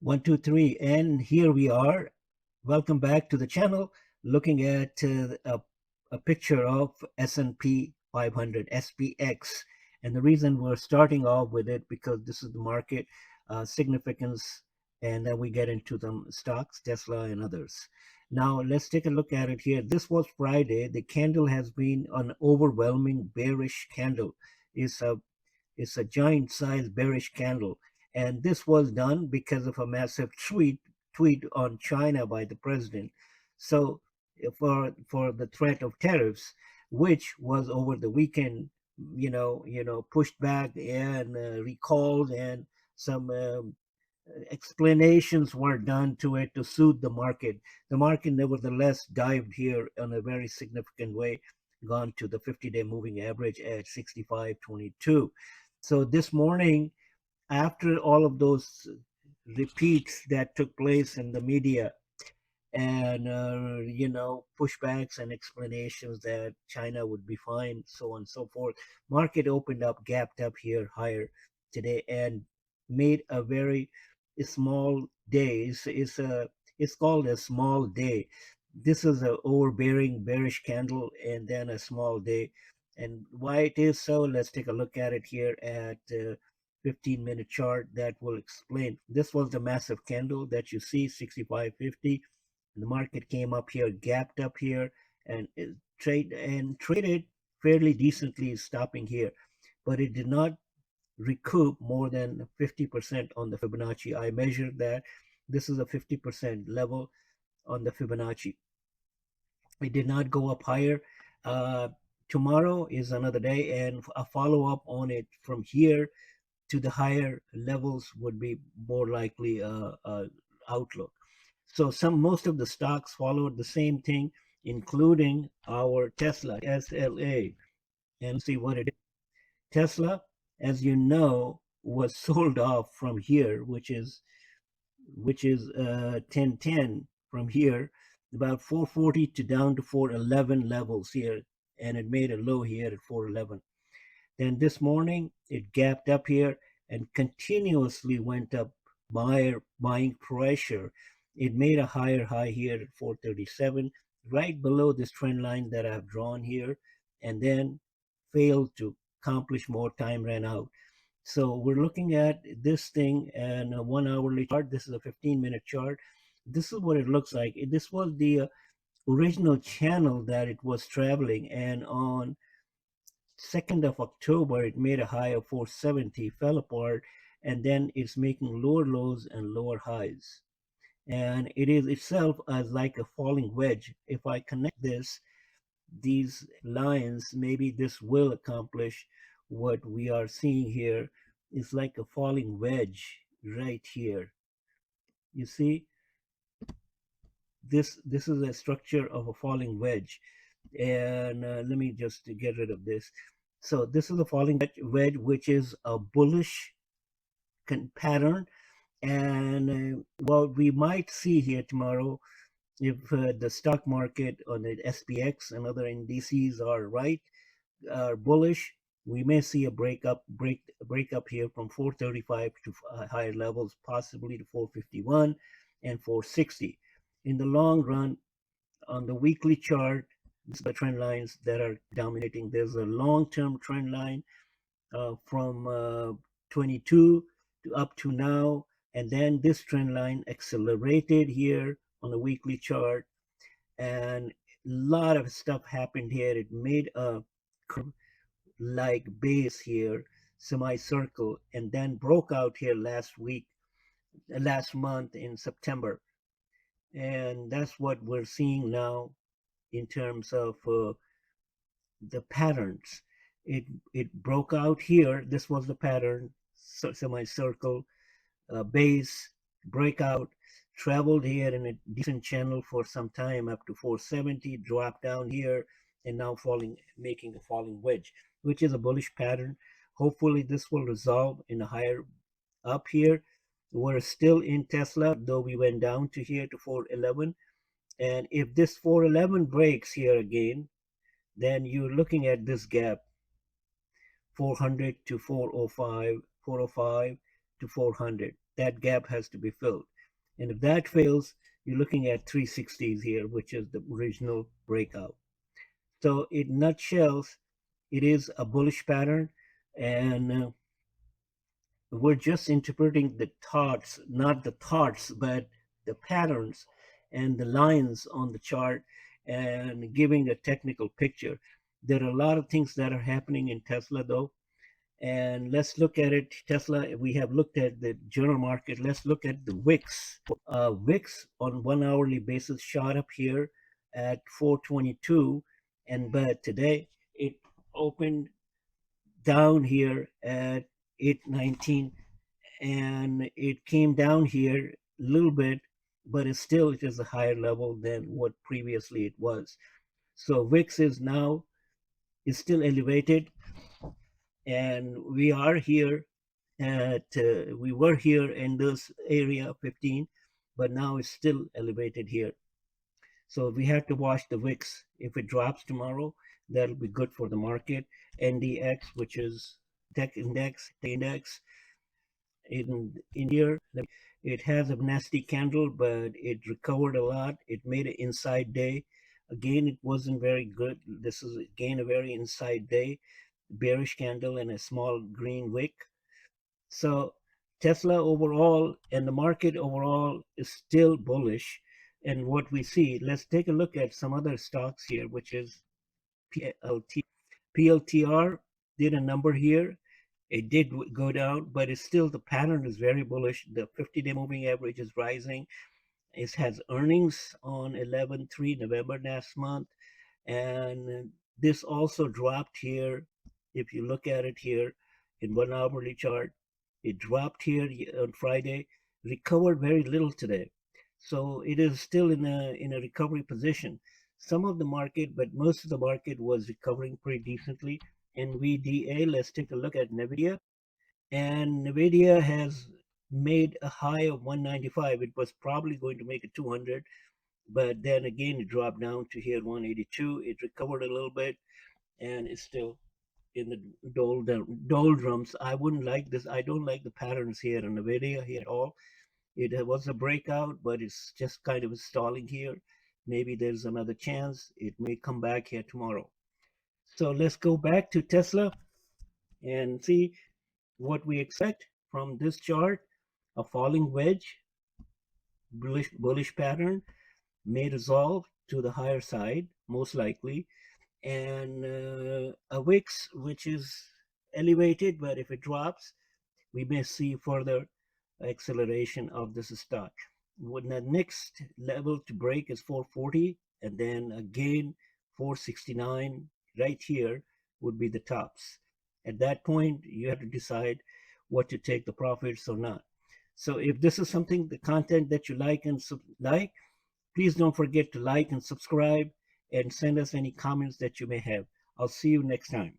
One, two, three, and here we are. Welcome back to the channel. Looking at a picture of S&P 500 SPX, and the reason we're starting off with it because this is the market significance, and then we get into the stocks, Tesla and others. Now let's take a look at it here. This was Friday. The candle has been an overwhelming bearish candle. It's a it's a giant sized bearish candle. And this was done because of a massive tweet on China by the president. So for the threat of tariffs, which was over the weekend, pushed back and recalled, and some explanations were done to it to soothe the market. The market nevertheless dived here in a very significant way, gone to the 50-day moving average at 65.22. So this morning, after all of those repeats that took place in the media, and pushbacks and explanations that China would be fine, so on and so forth, market opened up, gapped up here higher today, and made a very small day. It's called a small day. This is a overbearing bearish candle and then a small day. And why it is so, let's take a look at it here at 15-minute chart. That will explain. This was the massive candle that you see, 65.50. The market came up here, gapped up here, and traded fairly decently, stopping here, but it did not recoup more than 50% on the Fibonacci. I measured that. This is a 50% level on the Fibonacci. It did not go up higher. Tomorrow is another day, and a follow-up on it from here to the higher levels would be more likely outlook. So most of the stocks followed the same thing, including our Tesla, TSLA. And see what it is. Tesla, as you know, was sold off from here, which is 1010 from here, about 440 to down to 411 levels here, and it made a low here at 411. Then this morning it gapped up here and continuously went up, buying pressure. It made a higher high here at 437, right below this trend line that I've drawn here, and then failed to accomplish. More time ran out. So we're looking at this thing and a 1 hourly chart. This is a 15-minute chart. This is what it looks like. This was the original channel that it was traveling, and on 2nd of October, it made a high of 470, fell apart, and then it's making lower lows and lower highs. And it is itself as like a falling wedge. If I connect these lines, maybe this will accomplish what we are seeing here. It's like a falling wedge right here. You see, this is a structure of a falling wedge. And let me just get rid of this. So this is a falling wedge, which is a bullish pattern. And what we might see here tomorrow, if the stock market on the SPX and other indices are right, are bullish, we may see a break up here from 435 to higher levels, possibly to 451 and 460. In the long run, on the weekly chart, these are the trend lines that are dominating. There's a long-term trend line from 22 to up to now, and then this trend line accelerated here on the weekly chart, and a lot of stuff happened here. It made a like base here, semicircle, and then broke out here last month in September. And that's what we're seeing now in terms of the patterns. It broke out here. This was the pattern, semicircle, base, breakout, traveled here in a decent channel for some time up to 470, dropped down here, and now making a falling wedge, which is a bullish pattern. Hopefully this will resolve in a higher up here. We're still in Tesla, though we went down to here to 411. And if this 411 breaks here again, then you're looking at this gap, 400 to 405, 405 to 400. That gap has to be filled. And if that fails, you're looking at 360s here, which is the original breakout. So in nutshells, it is a bullish pattern, and we're just interpreting the thoughts, not the thoughts, but the patterns and the lines on the chart and giving a technical picture. There are a lot of things that are happening in Tesla, though. And let's look at it. Tesla, we have looked at the general market. Let's look at the VIX. VIX on 1 hourly basis shot up here at 422, but today it opened down here at 819, and it came down here a little bit, but it is a higher level than what previously it was. So VIX is still elevated, and we are here we were here in this area 15, but now it's still elevated here. So we have to watch the VIX. If it drops tomorrow, that'll be good for the market. NDX, which is tech index, in here, it has a nasty candle, but it recovered a lot. It made an inside day. Again, it wasn't very good. This is again a very inside day, bearish candle and a small green wick. So Tesla overall and the market overall is still bullish. And what we see, let's take a look at some other stocks here, which is PLTR did a number here. It did go down, but it's still, the pattern is very bullish. The 50-day moving average is rising. It has earnings on 11/3 November last month, and this also dropped here. If you look at it here in 1 hourly chart, it dropped here on Friday, recovered very little today. So it is still in a recovery position. Some of the market, but most of the market was recovering pretty decently. NVDA, let's take a look at Nvida. And Nvidia has made a high of 195. It was probably going to make a 200, but then again it dropped down to here 182. It recovered a little bit, and it's still in the doldrums. I wouldn't like this. I don't like the patterns here in Nvidia here at all. It was a breakout, but it's just kind of stalling here. Maybe there's another chance. It may come back here tomorrow. So let's go back to Tesla and see what we expect from this chart. A falling wedge, bullish pattern, may resolve to the higher side, most likely, and a wicks which is elevated, but if it drops, we may see further acceleration of this stock. When the next level to break is 440, and then again 469 right here would be the tops. At that point, you have to decide what to take the profits or not. So if this is something, the content that you like and please don't forget to like and subscribe and send us any comments that you may have. I'll see you next time.